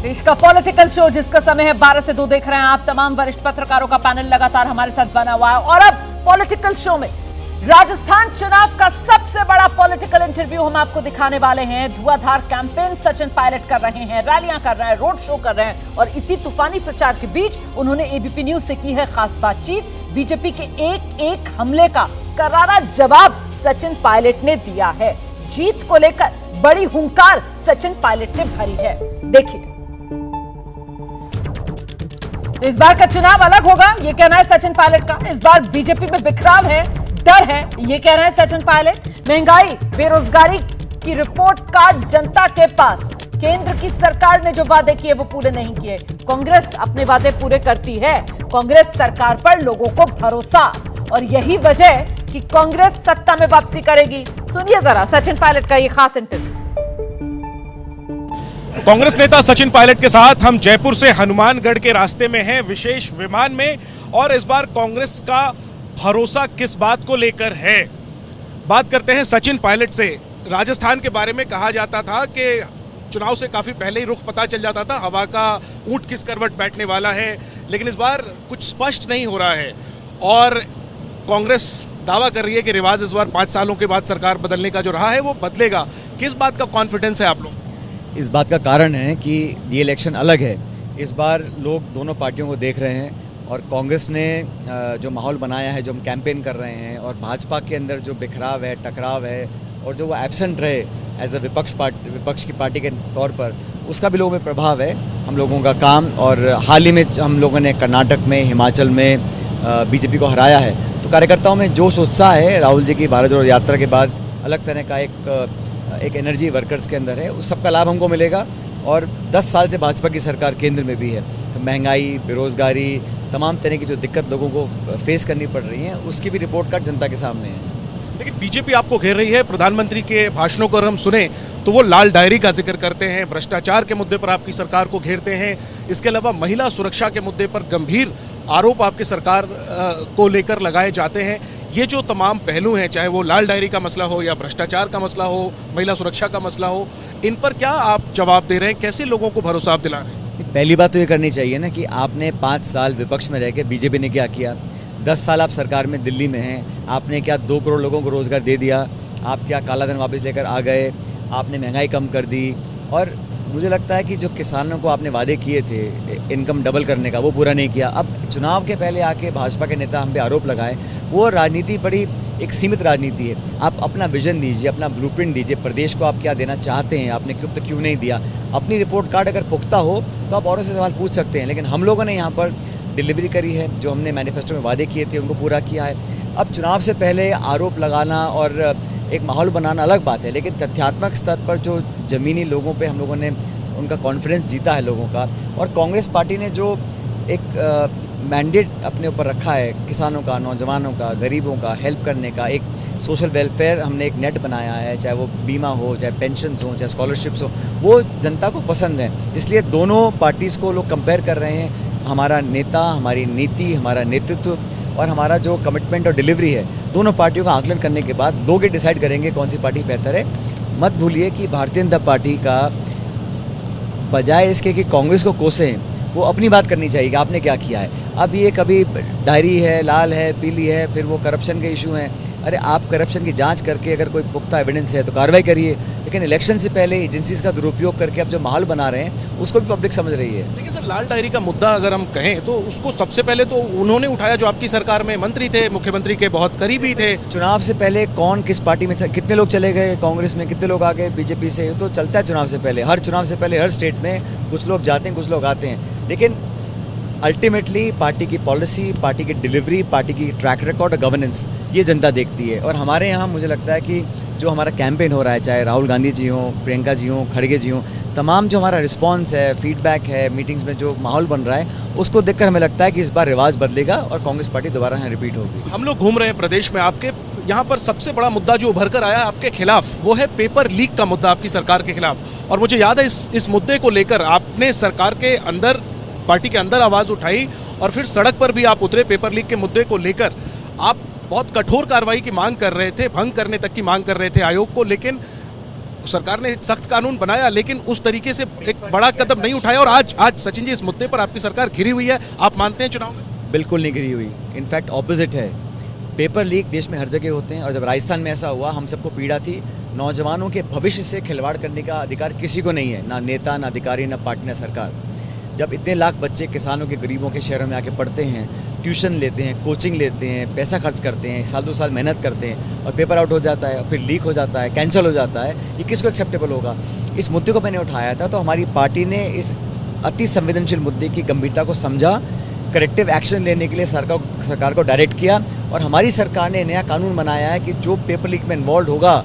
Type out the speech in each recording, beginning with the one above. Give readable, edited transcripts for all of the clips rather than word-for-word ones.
देश का political show जिसका समय है 12 से 2 देख रहे हैं आप। तमाम वरिष्ठ पत्रकारों का पैनल लगातार हमारे साथ बना हुआ है और अब पॉलिटिकल शो में राजस्थान चुनाव का सबसे बड़ा पॉलिटिकल इंटरव्यू हम आपको दिखाने वाले हैं। धुआंधार कैंपेन सचिन पायलट कर रहे हैं, रैलियां कर रहे हैं, रोड शो कर रहे हैं और इसी तूफानी प्रचार के बीच उन्होंने एबीपी न्यूज से की है खास बातचीत। बीजेपी के एक हमले का करारा जवाब सचिन पायलट ने दिया है। जीत को लेकर बड़ी हुंकार सचिन पायलट ने भरी है, देखिए। तो इस बार का चुनाव अलग होगा, ये कहना है सचिन पायलट का। इस बार बीजेपी में बिखराव है, डर है, ये कह रहे हैं सचिन पायलट। महंगाई, बेरोजगारी की रिपोर्ट कार्ड जनता के पास। केंद्र की सरकार ने जो वादे किए वो पूरे नहीं किए। कांग्रेस अपने वादे पूरे करती है। कांग्रेस सरकार पर लोगों को भरोसा और यही वजह कि कांग्रेस सत्ता में वापसी करेगी। सुनिए जरा सचिन पायलट का ये खास इंटरव्यू। कांग्रेस नेता सचिन पायलट के साथ हम जयपुर से हनुमानगढ़ के रास्ते में हैं, विशेष विमान में। और इस बार कांग्रेस का भरोसा किस बात को लेकर है, बात करते हैं सचिन पायलट से। राजस्थान के बारे में कहा जाता था कि चुनाव से काफी पहले ही रुख पता चल जाता था, हवा का ऊंट किस करवट बैठने वाला है। लेकिन इस बार कुछ स्पष्ट नहीं हो रहा है और कांग्रेस दावा कर रही है कि रिवाज इस बार 5 सालों के बाद सरकार बदलने का जो रहा है वो बदलेगा। किस बात का कॉन्फिडेंस है आप लोग? इस बात का कारण है कि ये इलेक्शन अलग है। इस बार लोग दोनों पार्टियों को देख रहे हैं और कांग्रेस ने जो माहौल बनाया है, जो हम कैंपेन कर रहे हैं, और भाजपा के अंदर जो बिखराव है, टकराव है और जो वो एब्सेंट रहे एज अ विपक्ष की पार्टी के तौर पर, उसका भी लोगों में प्रभाव है। हम लोगों का काम, और हाल ही में हम लोगों ने कर्नाटक में, हिमाचल में बीजेपी को हराया है, तो कार्यकर्ताओं में जोश उत्साह है। राहुल जी की भारत जोड़ो यात्रा के बाद अलग तरह का एक एनर्जी वर्कर्स के अंदर है, उस सबका लाभ हमको मिलेगा। और 10 साल से भाजपा की सरकार केंद्र में भी है, तो महंगाई, बेरोजगारी, तमाम तरह की जो दिक्कत लोगों को फेस करनी पड़ रही है, उसकी भी रिपोर्ट कार्ड जनता के सामने है। लेकिन बीजेपी आपको घेर रही है। प्रधानमंत्री के भाषणों को अगर हम सुने तो वो लाल डायरी का जिक्र करते हैं, भ्रष्टाचार के मुद्दे पर आपकी सरकार को घेरते हैं। इसके अलावा महिला सुरक्षा के मुद्दे पर गंभीर आरोप आपकी सरकार को लेकर लगाए जाते हैं। ये जो तमाम पहलू हैं, चाहे वो लाल डायरी का मसला हो या भ्रष्टाचार का मसला हो, महिला सुरक्षा का मसला हो, इन पर क्या आप जवाब दे रहे हैं? कैसे लोगों को भरोसा आप दिला रहे हैं? पहली बात तो ये करनी चाहिए ना कि आपने 5 साल विपक्ष में रह के बीजेपी ने क्या किया। 10 साल आप सरकार में दिल्ली में हैं, आपने क्या 2 करोड़ लोगों को रोज़गार दे दिया? आप क्या काला धन वापस लेकर आ गए? आपने महंगाई कम कर दी। और मुझे लगता है कि जो किसानों को आपने वादे किए थे इनकम डबल करने का, वो पूरा नहीं किया। अब चुनाव के पहले आके भाजपा के नेता हम पे आरोप लगाए, वो राजनीति बड़ी एक सीमित राजनीति है। आप अपना विजन दीजिए, अपना ब्लूप्रिंट दीजिए, प्रदेश को आप क्या देना चाहते हैं, आपने क्यों नहीं दिया। अपनी रिपोर्ट कार्ड अगर पुख्ता हो तो आप औरों से सवाल पूछ सकते हैं, लेकिन हम लोगों ने यहाँ पर डिलीवरी करी है। जो हमने मैनिफेस्टो में वादे किए थे उनको पूरा किया है। अब चुनाव से पहले आरोप लगाना और एक माहौल बनाना अलग बात है, लेकिन तथ्यात्मक स्तर पर जो ज़मीनी लोगों पे हम लोगों ने उनका कॉन्फिडेंस जीता है लोगों का, और कांग्रेस पार्टी ने जो एक मैंडेट अपने ऊपर रखा है किसानों का, नौजवानों का, गरीबों का हेल्प करने का, एक सोशल वेलफेयर हमने एक नेट बनाया है, चाहे वो बीमा हो, चाहे पेंशन्स हो, चाहे स्कॉलरशिप्स हो, वो जनता को पसंद है। इसलिए दोनों पार्टीज़ को लोग कंपेयर कर रहे हैं। हमारा नेता, हमारी नीति, हमारा नेतृत्व और हमारा जो कमिटमेंट और डिलीवरी है, दोनों पार्टियों का आकलन करने के बाद लोग ये डिसाइड करेंगे कौन सी पार्टी बेहतर है। मत भूलिए कि भारतीय जनता पार्टी का बजाय इसके कि कांग्रेस को कोसें, वो अपनी बात करनी चाहिए कि आपने क्या किया है। अब ये कभी डायरी है, लाल है, पीली है, फिर वो करप्शन के इशू हैं। अरे आप करप्शन की जांच करके अगर कोई पुख्ता एविडेंस है तो कार्रवाई करिए, लेकिन इलेक्शन से पहले एजेंसीज का दुरुपयोग करके अब जो माहौल बना रहे हैं उसको भी पब्लिक समझ रही है। लेकिन सर, लाल डायरी का मुद्दा अगर हम कहें तो उसको सबसे पहले तो उन्होंने उठाया जो आपकी सरकार में मंत्री थे, मुख्यमंत्री के बहुत करीबी थे। चुनाव से पहले कौन किस पार्टी में, कितने लोग चले गए कांग्रेस में, कितने लोग आ गए बीजेपी से, तो चलता है चुनाव से पहले। हर चुनाव से पहले हर स्टेट में कुछ लोग जाते हैं, कुछ लोग आते हैं, लेकिन अल्टीमेटली पार्टी की पॉलिसी, पार्टी की डिलीवरी, पार्टी की ट्रैक रिकॉर्ड और गवर्नेंस, ये जनता देखती है। और हमारे यहाँ मुझे लगता है कि जो हमारा कैंपेन हो रहा है, चाहे राहुल गांधी जी हों, प्रियंका जी हों, खड़गे जी हों, तमाम जो हमारा रिस्पांस है, फीडबैक है, मीटिंग्स में जो माहौल बन रहा है, उसको देखकर हमें लगता है कि इस बार रिवाज बदलेगा और कांग्रेस पार्टी दोबारा यहाँ रिपीट होगी। हम लोग घूम रहे हैं प्रदेश में, आपके यहाँ पर सबसे बड़ा मुद्दा जो उभर कर आया आपके खिलाफ वो है पेपर लीक का मुद्दा आपकी सरकार के खिलाफ। और मुझे याद है इस मुद्दे को लेकर आपने सरकार के अंदर, पार्टी के अंदर आवाज उठाई और फिर सड़क पर भी आप उतरे। पेपर लीक के मुद्दे को लेकर आप बहुत कठोर कार्रवाई की मांग कर रहे थे, भंग करने तक की मांग कर रहे थे आयोग को। लेकिन सरकार ने एक सख्त कानून बनाया, लेकिन उस तरीके से एक बड़ा कदम नहीं उठाया। और आज सचिन जी, इस मुद्दे पर आपकी सरकार घिरी हुई है, आप मानते हैं चुनाव में? बिल्कुल नहीं गिरी हुई, इनफैक्ट ऑपोजिट है। पेपर लीक देश में हर जगह होते हैं, और जब राजस्थान में ऐसा हुआ, हम सबको पीड़ा थी। नौजवानों के भविष्य से खिलवाड़ करने का अधिकार किसी को नहीं है, ना नेता, ना अधिकारी, ना पार्टी, ना सरकार। जब इतने लाख बच्चे किसानों के, गरीबों के शहरों में आके पढ़ते हैं, ट्यूशन लेते हैं, कोचिंग लेते हैं, पैसा खर्च करते हैं, साल 2 साल मेहनत करते हैं, और पेपर आउट हो जाता है, और फिर लीक हो जाता है, कैंसिल हो जाता है, ये किसको एक्सेप्टेबल होगा? इस मुद्दे को मैंने उठाया था, तो हमारी पार्टी ने इस अति संवेदनशील मुद्दे की गंभीरता को समझा, करेक्टिव एक्शन लेने के लिए सरकार को डायरेक्ट किया, और हमारी सरकार ने नया कानून बनाया है कि जो पेपर लीक में इन्वॉल्व होगा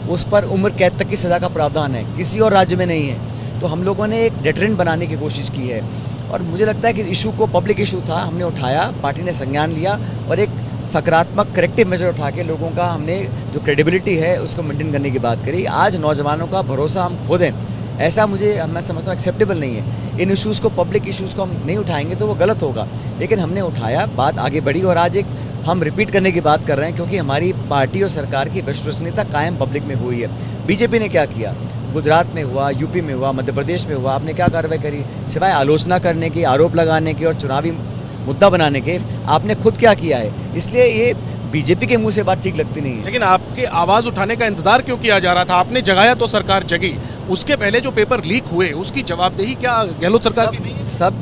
उस पर उम्र कैद तक की सज़ा का प्रावधान है, किसी और राज्य में नहीं है। तो हम लोगों ने एक डेटरेंट बनाने की कोशिश की है, और मुझे लगता है कि इशू को पब्लिक इशू था, हमने उठाया, पार्टी ने संज्ञान लिया, और एक सकारात्मक करेक्टिव मेजर उठा के लोगों का हमने जो क्रेडिबिलिटी है उसको मेंटेन करने की बात करी। आज नौजवानों का भरोसा हम खो दें, ऐसा मैं समझता हूँ एक्सेप्टेबल नहीं है। इन इशूज़ को, पब्लिक इशूज़ को हम नहीं उठाएंगे तो वो गलत होगा, लेकिन हमने उठाया, बात आगे बढ़ी, और आज एक हम रिपीट करने की बात कर रहे हैं, क्योंकि हमारी पार्टी और सरकार की विश्वसनीयता कायम पब्लिक में हुई है। बीजेपी ने क्या किया? गुजरात में हुआ, यूपी में हुआ, मध्य प्रदेश में हुआ, आपने क्या कार्रवाई करी? सिवाय आलोचना करने की, आरोप लगाने की और चुनावी मुद्दा बनाने के, आपने खुद क्या किया है? इसलिए ये बीजेपी के मुंह से बात ठीक लगती नहीं है। लेकिन आपके आवाज उठाने का इंतजार क्यों किया जा रहा था? आपने जगाया तो सरकार जगी। उसके पहले जो पेपर लीक हुए उसकी जवाबदेही क्या गहलोत सरकार की नहीं है? सब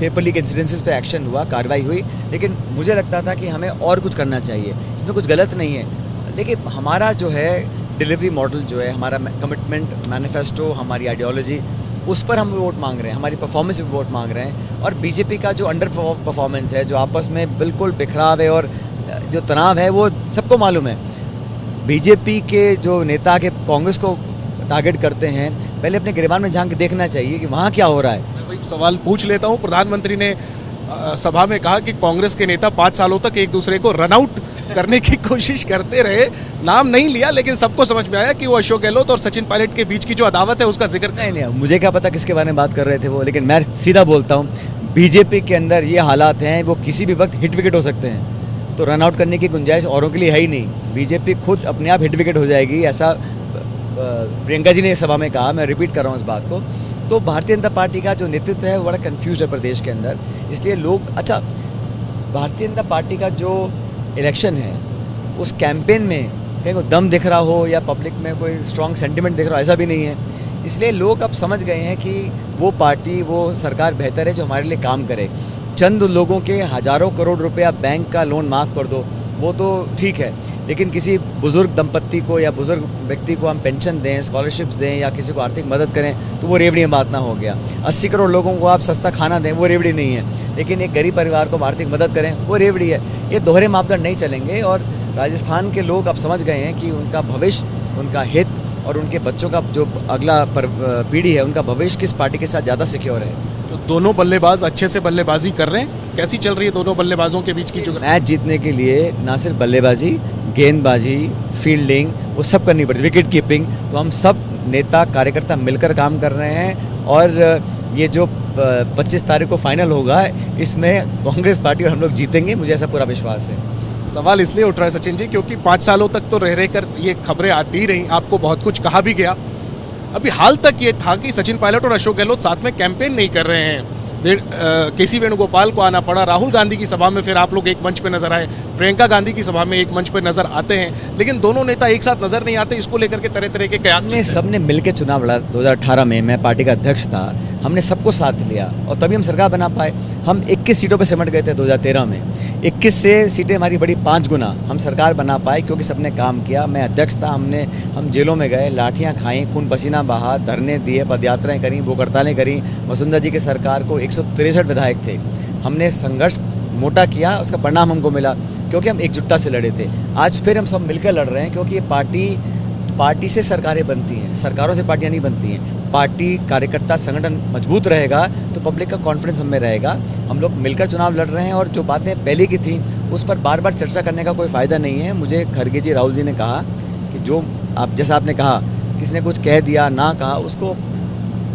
पेपर लीक इंसिडेंसेस पे एक्शन हुआ, कार्रवाई हुई, लेकिन मुझे लगता था कि हमें और कुछ करना चाहिए। इसमें कुछ गलत नहीं है, लेकिन हमारा जो है डिलीवरी मॉडल, जो है हमारा कमिटमेंट मैनिफेस्टो, हमारी आइडियोलॉजी, उस पर हम वोट मांग रहे हैं, हमारी परफॉर्मेंस पे वोट मांग रहे हैं। और बीजेपी का जो अंडर परफॉर्मेंस है, जो आपस में बिल्कुल बिखराव है और जो तनाव है, वो सबको मालूम है। बीजेपी के जो नेता के कांग्रेस को टारगेट करते हैं, पहले अपने गिरबान में झांक के देखना चाहिए कि वहाँ क्या हो रहा है। मैं वही सवाल पूछ लेता हूँ। प्रधानमंत्री ने सभा में कहा कि कांग्रेस के नेता 5 सालों तक एक दूसरे को रन आउट करने की कोशिश करते रहे। नाम नहीं लिया, लेकिन सबको समझ में आया कि वो अशोक गहलोत और सचिन पायलट के बीच की जो अदावत है उसका जिक्र नहीं, मुझे क्या पता किसके बारे में बात कर रहे थे वो, लेकिन मैं सीधा बोलता हूँ, बीजेपी के अंदर ये हालात हैं, वो किसी भी वक्त हिट विकेट हो सकते हैं, तो रन आउट करने की गुंजाइश औरों के लिए है ही नहीं। बीजेपी खुद अपने आप हिट विकेट हो जाएगी, ऐसा प्रियंका जी ने सभा में कहा, मैं रिपीट कर रहा हूँ इस बात को। तो भारतीय जनता पार्टी का जो नेतृत्व है वो बड़ा कन्फ्यूज है प्रदेश के अंदर, इसलिए लोग, अच्छा, भारतीय जनता पार्टी का जो इलेक्शन है उस कैंपेन में कहीं को दम दिख रहा हो या पब्लिक में कोई स्ट्रॉन्ग सेंटिमेंट दिख रहा हो, ऐसा भी नहीं है। इसलिए लोग अब समझ गए हैं कि वो पार्टी, वो सरकार बेहतर है जो हमारे लिए काम करे। चंद लोगों के हज़ारों करोड़ रुपया बैंक का लोन माफ़ कर दो, वो तो ठीक है, लेकिन किसी बुज़ुर्ग दंपत्ति को या बुज़ुर्ग व्यक्ति को हम पेंशन दें, स्कॉलरशिप्स दें, या किसी को आर्थिक मदद करें, तो वो रेवड़ी बात ना हो गया। 80 करोड़ लोगों को आप सस्ता खाना दें, वो रेवड़ी नहीं है, लेकिन एक गरीब परिवार को आर्थिक मदद करें, वो रेवड़ी है। ये दोहरे मापदंड नहीं चलेंगे, और राजस्थान के लोग अब समझ गए हैं कि उनका भविष्य, उनका हित और उनके बच्चों का जो अगला पीढ़ी है, उनका भविष्य किस पार्टी के साथ ज़्यादा सिक्योर है। तो दोनों बल्लेबाज अच्छे से बल्लेबाजी कर रहे हैं। कैसी चल रही है दोनों बल्लेबाजों के बीच की जो मैच जीतने के लिए ना सिर्फ बल्लेबाजी, गेंदबाजी, फील्डिंग, वो सब करनी पड़ती, विकेट कीपिंग, तो हम सब नेता कार्यकर्ता मिलकर काम कर रहे हैं। और ये जो 25 तारीख को फाइनल होगा, इसमें कांग्रेस पार्टी और हम लोग जीतेंगे, मुझे ऐसा पूरा विश्वास है। सवाल इसलिए उठ रहा है सचिन जी, क्योंकि 5 सालों तक तो रह कर ये खबरें आती रहीं, आपको बहुत कुछ कहा भी गया। अभी हाल तक ये था कि सचिन पायलट और अशोक गहलोत साथ में कैंपेन नहीं कर रहे हैं। केसी वेणुगोपाल को आना पड़ा, राहुल गांधी की सभा में फिर आप लोग एक मंच पे नजर आए, प्रियंका गांधी की सभा में एक मंच पे नजर आते हैं, लेकिन दोनों नेता एक साथ नजर नहीं आते। इसको लेकर के तरह तरह के कयास सबने मिलकर चुनाव लड़ा। 2018 में मैं पार्टी का अध्यक्ष था, हमने सबको साथ लिया और तभी हम सरकार बना पाए। हम 21 सीटों पे सिमट गए थे 2013 में, 21 से सीटें हमारी बड़ी 5 गुना, हम सरकार बना पाए क्योंकि सबने काम किया। मैं अध्यक्ष था, हम जेलों में गए, लाठियाँ खाई, खून पसीना बहा, धरने दिए, पदयात्राएं करी, भूख हड़तालें करी। वसुंधरा जी की सरकार को 163 विधायक थे, हमने संघर्ष मोटा किया, उसका परिणाम हमको मिला क्योंकि हम एकजुटता से लड़े थे। आज फिर हम सब मिलकर लड़ रहे हैं क्योंकि ये पार्टी से सरकारें बनती हैं, सरकारों से पार्टियां नहीं बनती हैं। पार्टी कार्यकर्ता संगठन मजबूत रहेगा तो पब्लिक का कॉन्फिडेंस हमें रहेगा। हम लोग मिलकर चुनाव लड़ रहे हैं और जो बातें पहले की थी उस पर बार बार चर्चा करने का कोई फ़ायदा नहीं है। मुझे खड़गे जी, राहुल जी ने कहा कि जो आप, जैसा आपने कहा, किसने कुछ कह दिया ना कहा, उसको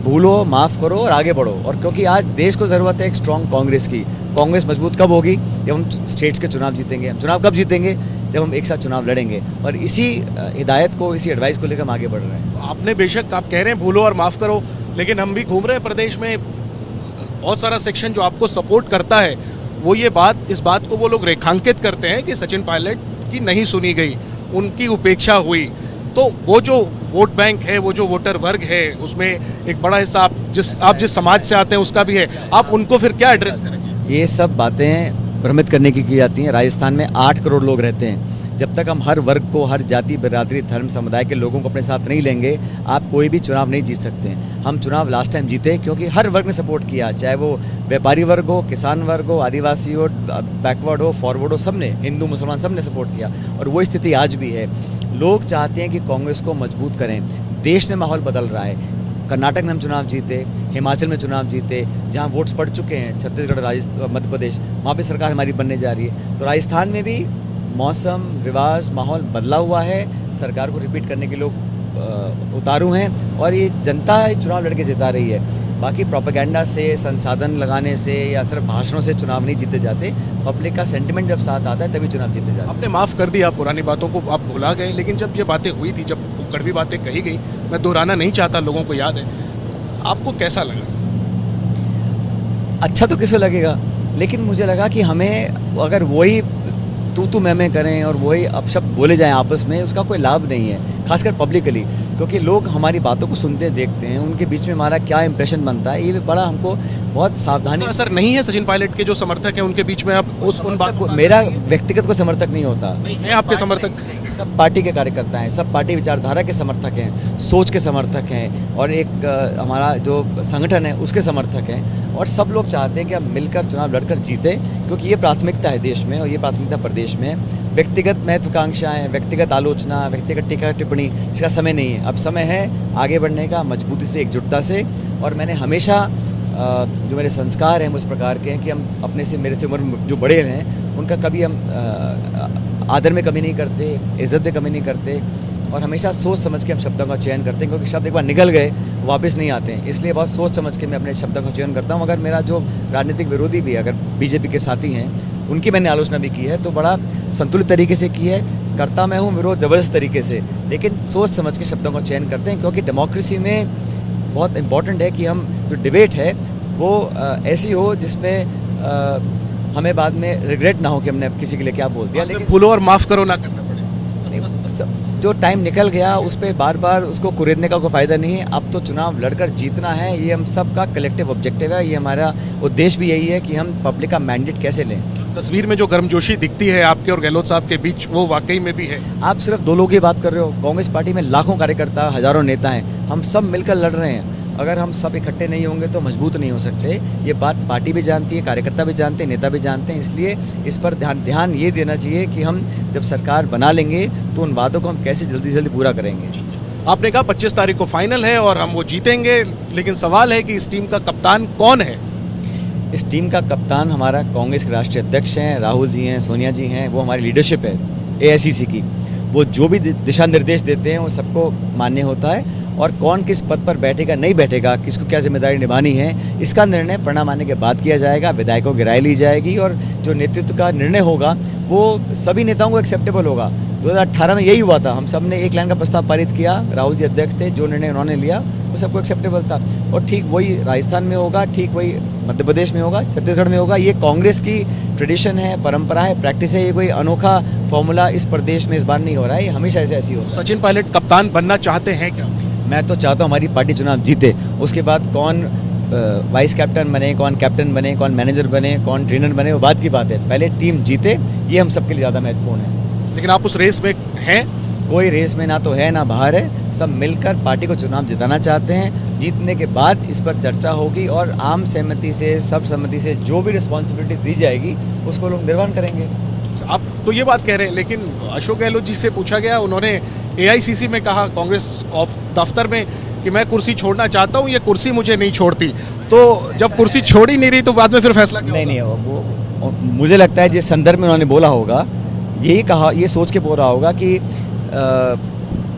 भूलो, माफ़ करो और आगे बढ़ो। और क्योंकि आज देश को ज़रूरत है एक स्ट्रॉन्ग कांग्रेस की। कांग्रेस मजबूत कब होगी? जब हम स्टेट्स के चुनाव जीतेंगे। हम चुनाव कब जीतेंगे? जब हम एक साथ चुनाव लड़ेंगे। और इसी हिदायत को, इसी एडवाइस को लेकर हम आगे बढ़ रहे हैं। आपने बेशक आप कह रहे हैं भूलो और माफ़ करो, लेकिन हम भी घूम रहे हैं प्रदेश में, बहुत सारा सेक्शन जो आपको सपोर्ट करता है, वो इस बात को वो लोग रेखांकित करते हैं कि सचिन पायलट की नहीं सुनी गई, उनकी उपेक्षा हुई। तो वो जो वोट बैंक है, वो जो वोटर वर्ग है, उसमें एक बड़ा हिस्सा आप जिस समाज से आते हैं उसका भी है। आप उनको फिर क्या एड्रेस करेंगे? ये सब बातें भ्रमित करने की जाती हैं। राजस्थान में 8 करोड़ लोग रहते हैं। जब तक हम हर वर्ग को, हर जाति, बिरादरी, धर्म, समुदाय के लोगों को अपने साथ नहीं लेंगे, आप कोई भी चुनाव नहीं जीत सकते हैं। हम चुनाव लास्ट टाइम जीते क्योंकि हर वर्ग ने सपोर्ट किया, चाहे वो व्यापारी वर्ग हो, किसान वर्ग हो, आदिवासी हो, बैकवर्ड हो, फॉरवर्ड हो, सब ने, हिंदू मुसलमान सब ने सपोर्ट किया। और वो स्थिति आज भी है। लोग चाहते हैं कि कांग्रेस को मजबूत करें। देश में माहौल बदल रहा है। कर्नाटक में हम चुनाव जीते, हिमाचल में चुनाव जीते, जहाँ वोट्स पड़ चुके हैं, छत्तीसगढ़, राजस्थान, मध्य प्रदेश, वहाँ पे सरकार हमारी बनने जा रही है। तो राजस्थान में भी मौसम, रिवाज, माहौल बदला हुआ है। सरकार को रिपीट करने के लोग उतारू हैं और ये जनता चुनाव लड़के जिता रही है। बाकी प्रोपेगेंडा से, संसाधन लगाने से या सिर्फ भाषणों से चुनाव नहीं जीते जाते। पब्लिक का सेंटिमेंट जब साथ आता है तभी चुनाव जीते जाते हैं। आपने माफ़ कर दिया, पुरानी बातों को आप भुला गए, लेकिन जब ये बातें हुई थी, जब कड़वी बातें कही गई, मैं दोहराना नहीं चाहता, लोगों को याद है, आपको कैसा लगा? अच्छा तो किसे लगेगा, लेकिन मुझे लगा कि हमें अगर वही तू मैं करें और वही अपशब्द बोले जाएं आपस में, उसका कोई लाभ नहीं है, खासकर पब्लिकली। क्योंकि लोग हमारी बातों को सुनते देखते हैं, उनके बीच में हमारा क्या इंप्रेशन बनता है, ये भी बड़ा हमको बहुत सावधानी। असर नहीं है सचिन पायलट के जो समर्थक हैं उनके बीच में? आप उन बातों को, मेरा व्यक्तिगत कोई समर्थक नहीं होता। मैं आपके समर्थक, सब पार्टी के कार्यकर्ता हैं, सब पार्टी विचारधारा के समर्थक हैं, सोच के समर्थक हैं, और एक हमारा जो संगठन है उसके समर्थक हैं। और सब लोग चाहते हैं कि हम मिलकर चुनाव लड़कर जीते, क्योंकि ये प्राथमिकता है देश में और ये प्राथमिकता प्रदेश में है। व्यक्तिगत महत्वाकांक्षाएं, व्यक्तिगत आलोचना, व्यक्तिगत टीका टिप्पणी, इसका समय नहीं है। अब समय है आगे बढ़ने का, मजबूती से, एकजुटता से। और मैंने हमेशा जो मेरे संस्कार हैं उस प्रकार के हैं कि हम अपने से, मेरे से उम्र में जो बड़े हैं, उनका कभी हम आदर में कमी नहीं करते, इज्जत में कमी नहीं करते, और हमेशा सोच समझ के हम शब्दों का चयन करते हैं। क्योंकि शब्द एक बार निकल गए वापस नहीं आते हैं, इसलिए बहुत सोच समझ के मैं अपने शब्दों का चयन करता हूँ। अगर मेरा जो राजनीतिक विरोधी भी, अगर बीजेपी के साथी हैं, उनकी मैंने आलोचना भी की है, तो बड़ा संतुलित तरीके से की है। करता मैं हूँ विरोध ज़बरदस्त तरीके से, लेकिन सोच समझ के शब्दों का चयन करते हैं। क्योंकि डेमोक्रेसी में बहुत इंपॉर्टेंट है कि हम जो डिबेट है वो ऐसी हो जिसमें हमें बाद में रिग्रेट ना हो कि हमने किसी के लिए क्या बोल दिया। लेकिन भूलो और माफ़ करो ना करना पड़े। जो टाइम निकल गया उस पर बार बार उसको कुरेदने का कोई फ़ायदा नहीं है। अब तो चुनाव लड़कर जीतना है, ये हम सब का कलेक्टिव ऑब्जेक्टिव है। ये हमारा उद्देश्य भी यही है कि हम पब्लिक का मैंडेट कैसे लें। तस्वीर में जो गर्मजोशी दिखती है आपके और गहलोत साहब के बीच, वो वाकई में भी है। आप सिर्फ 2 लोगों की बात कर रहे हो, कांग्रेस पार्टी में लाखों कार्यकर्ता, हजारों नेता हैं, हम सब मिलकर लड़ रहे हैं। अगर हम सब इकट्ठे नहीं होंगे तो मजबूत नहीं हो सकते। ये बात पार्टी भी जानती है, कार्यकर्ता भी जानते हैं, नेता भी जानते हैं। इसलिए इस पर ध्यान ये देना चाहिए कि हम जब सरकार बना लेंगे तो उन वादों को हम कैसे जल्दी जल्दी पूरा करेंगे। आपने कहा 25 तारीख को फाइनल है और हम वो जीतेंगे, लेकिन सवाल है कि इस टीम का कप्तान कौन है? इस टीम का कप्तान हमारा कांग्रेस के राष्ट्रीय अध्यक्ष हैं, राहुल जी हैं, सोनिया जी हैं। वो हमारी लीडरशिप है AICC की। वो जो भी दिशा निर्देश देते हैं वो सबको मान्य होता है। और कौन किस पद पर बैठेगा, नहीं बैठेगा, किसको क्या जिम्मेदारी निभानी है, इसका निर्णय परिणाम आने के बाद किया जाएगा। विधायकों की राय ली जाएगी और जो नेतृत्व का निर्णय होगा वो सभी नेताओं को एक्सेप्टेबल होगा। 2018 में यही हुआ था। हम सब ने एक लाइन का प्रस्ताव पारित किया, राहुल जी अध्यक्ष थे, जो निर्णय उन्होंने लिया वो सबको एक्सेप्टेबल था। और ठीक वही राजस्थान में होगा, ठीक वही मध्य प्रदेश में होगा, छत्तीसगढ़ में होगा। ये कांग्रेस की ट्रेडिशन है, परंपरा है, प्रैक्टिस है। ये कोई अनोखा फॉर्मूला इस प्रदेश में इस बार नहीं हो रहा है, ये हमेशा ऐसी होता है। सचिन पायलट कप्तान बनना चाहते हैं क्या? मैं तो चाहता हूँ हमारी पार्टी चुनाव जीते। उसके बाद कौन वाइस कैप्टन बने, कौन कैप्टन बने, कौन मैनेजर बने, कौन ट्रेनर बने, वो बात की बात है। पहले टीम जीते, ये हम सबके लिए ज़्यादा महत्वपूर्ण है। लेकिन आप उस रेस में हैं? कोई रेस में ना तो है ना बाहर है। सब मिलकर पार्टी को चुनाव जिताना चाहते हैं। जीतने के बाद इस पर चर्चा होगी और आम सहमति से, सब सहमति से जो भी रिस्पॉन्सिबिलिटी दी जाएगी उसको लोग निर्वहन करेंगे। आप तो ये बात कह रहे हैं, लेकिन अशोक गहलोत जी से पूछा गया, उन्होंने AICC में कहा कांग्रेस ऑफ दफ्तर में कि मैं कुर्सी छोड़ना चाहता हूँ, ये कुर्सी मुझे नहीं छोड़ती। तो जब कुर्सी छोड़ ही नहीं रही तो बाद में फिर फैसला क्यों? नहीं, वो मुझे लगता है जिस संदर्भ में उन्होंने बोला होगा, यही कहा, ये सोच के बोल रहा होगा कि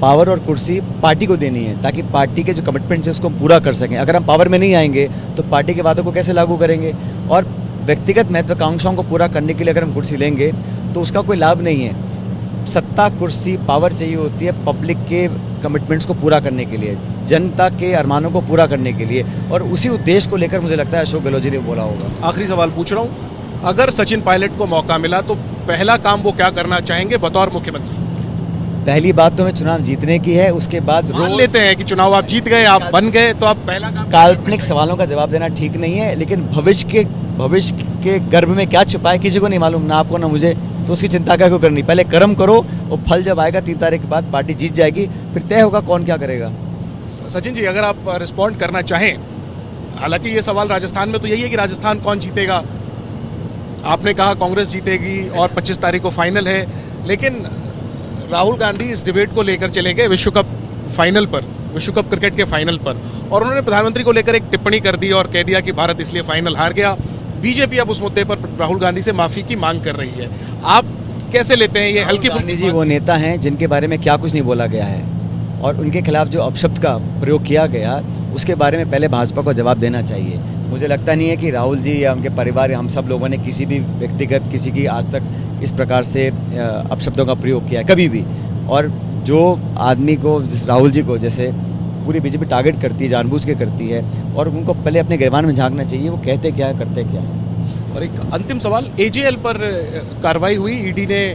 पावर और कुर्सी पार्टी को देनी है, ताकि पार्टी के जो कमिटमेंट्स है उसको हम पूरा कर सकें। अगर हम पावर में नहीं आएंगे तो पार्टी के वादों को कैसे लागू करेंगे? और व्यक्तिगत महत्वाकांक्षाओं को पूरा करने के लिए अगर हम कुर्सी लेंगे तो उसका कोई लाभ नहीं है। सत्ता, कुर्सी, पावर चाहिए होती है पब्लिक के कमिटमेंट्स को पूरा करने के लिए, जनता के अरमानों को पूरा करने के लिए, और उसी उद्देश्य को लेकर मुझे लगता है अशोक गहलोत जी ने बोला होगा। आखिरी सवाल पूछ रहा हूँ, अगर सचिन पायलट को मौका मिला तो पहला काम वो क्या करना चाहेंगे बतौर मुख्यमंत्री? पहली बात तो हमें चुनाव जीतने की है, उसके बाद मान लेते हैं कि चुनाव आप जीत गए, आप बन गए, तो आप पहला काम काल्पनिक सवालों का जवाब देना ठीक नहीं है, लेकिन भविष्य के गर्भ में क्या छुपा है किसी को नहीं मालूम, ना आपको ना मुझे, तो उसकी चिंता क्या क्यों करनी? पहले कर्म करो, और फल जब आएगा 3 तारीख के बाद पार्टी जीत जाएगी, फिर तय होगा कौन क्या करेगा। सचिन जी, अगर आप रिस्पॉन्ड करना चाहें, हालांकि ये सवाल राजस्थान में तो यही है कि राजस्थान कौन जीतेगा, आपने कहा कांग्रेस जीतेगी और 25 तारीख को फाइनल है, लेकिन राहुल गांधी इस डिबेट को लेकर चले गए विश्व कप फाइनल पर, विश्व कप क्रिकेट के फाइनल पर, और उन्होंने प्रधानमंत्री को लेकर एक टिप्पणी कर दी और कह दिया कि भारत इसलिए फाइनल हार गया। बीजेपी अब उस मुद्दे पर राहुल गांधी से माफी की मांग कर रही है, आप कैसे लेते हैं ये हल्की गांधी जी वो नेता हैं जिनके बारे में क्या कुछ नहीं बोला गया है, और उनके खिलाफ जो अपशब्द का प्रयोग किया गया उसके बारे में पहले भाजपा को जवाब देना चाहिए। मुझे लगता नहीं है कि राहुल जी या उनके परिवार या हम सब लोगों ने किसी भी व्यक्तिगत किसी की आज तक इस प्रकार से अपशब्दों का प्रयोग किया है कभी भी। और जो आदमी को, जिस राहुल जी को जैसे पूरी बीजेपी टारगेट करती है, जानबूझ के करती है, और उनको पहले अपने गिरबान में झांकना चाहिए वो कहते क्या है, करते क्या है। और एक अंतिम सवाल, एजेएल पर कार्रवाई हुई, ईडी ने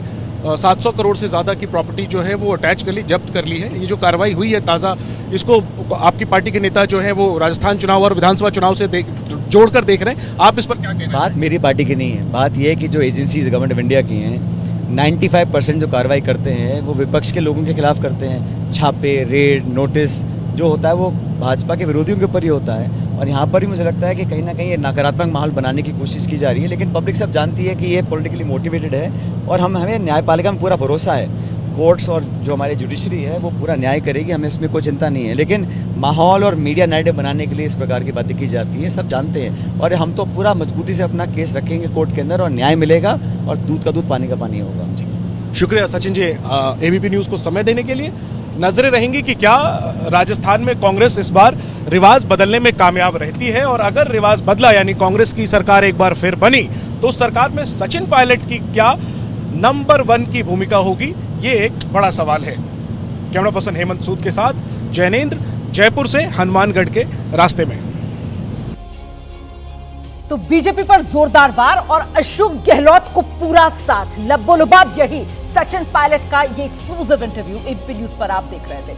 700 करोड़ से ज़्यादा की प्रॉपर्टी जो है वो अटैच कर ली, जब्त कर ली है। ये जो कार्रवाई हुई है ताज़ा, इसको आपकी पार्टी के नेता जो है वो राजस्थान चुनाव और विधानसभा चुनाव से जोड़कर देख रहे हैं, आप इस पर क्या कहना? बात मेरी पार्टी की नहीं है, बात यह है कि जो एजेंसीज गवर्नमेंट ऑफ इंडिया की हैं 95% जो कार्रवाई करते हैं वो विपक्ष के लोगों के खिलाफ करते हैं। छापे, रेड, नोटिस जो होता है वो भाजपा के विरोधियों के ऊपर ही होता है, और यहाँ पर भी मुझे लगता है कि कहीं ना कहीं ये नकारात्मक माहौल बनाने की कोशिश की जा रही है। लेकिन पब्लिक सब जानती है कि ये पॉलिटिकली मोटिवेटेड है, और हमें न्यायपालिका में पूरा भरोसा है, कोर्ट्स और जो हमारी जुडिशरी है वो पूरा न्याय करेगी, हमें इसमें कोई चिंता नहीं है। लेकिन माहौल और मीडिया नैरेटिव बनाने के लिए इस प्रकार की बातें की जाती है, सब जानते हैं, और हम तो पूरा मजबूती से अपना केस रखेंगे कोर्ट के अंदर, और न्याय मिलेगा, और दूध का दूध पानी का पानी होगा। शुक्रिया सचिन जी, एबीपी न्यूज़ को समय देने के लिए। नजरें रहेंगी कि क्या राजस्थान में कांग्रेस इस बार रिवाज बदलने में कामयाब रहती है, और अगर रिवाज बदला यानी कांग्रेस की सरकार एक बार फिर बनी तो उस सरकार में सचिन पायलट की क्या नंबर 1 की भूमिका होगी, ये एक बड़ा सवाल है। कैमरा पर्सन हेमंत सूद के साथ जैनेंद्र, जयपुर से हनुमानगढ़ के रास्ते में। तो बीजेपी पर जोरदार वार और अशोक गहलोत को पूरा साथ, लबोलुबाब यही सचिन पायलट का ये एक्सक्लूसिव इंटरव्यू एबीपी न्यूज पर आप देख रहे थे।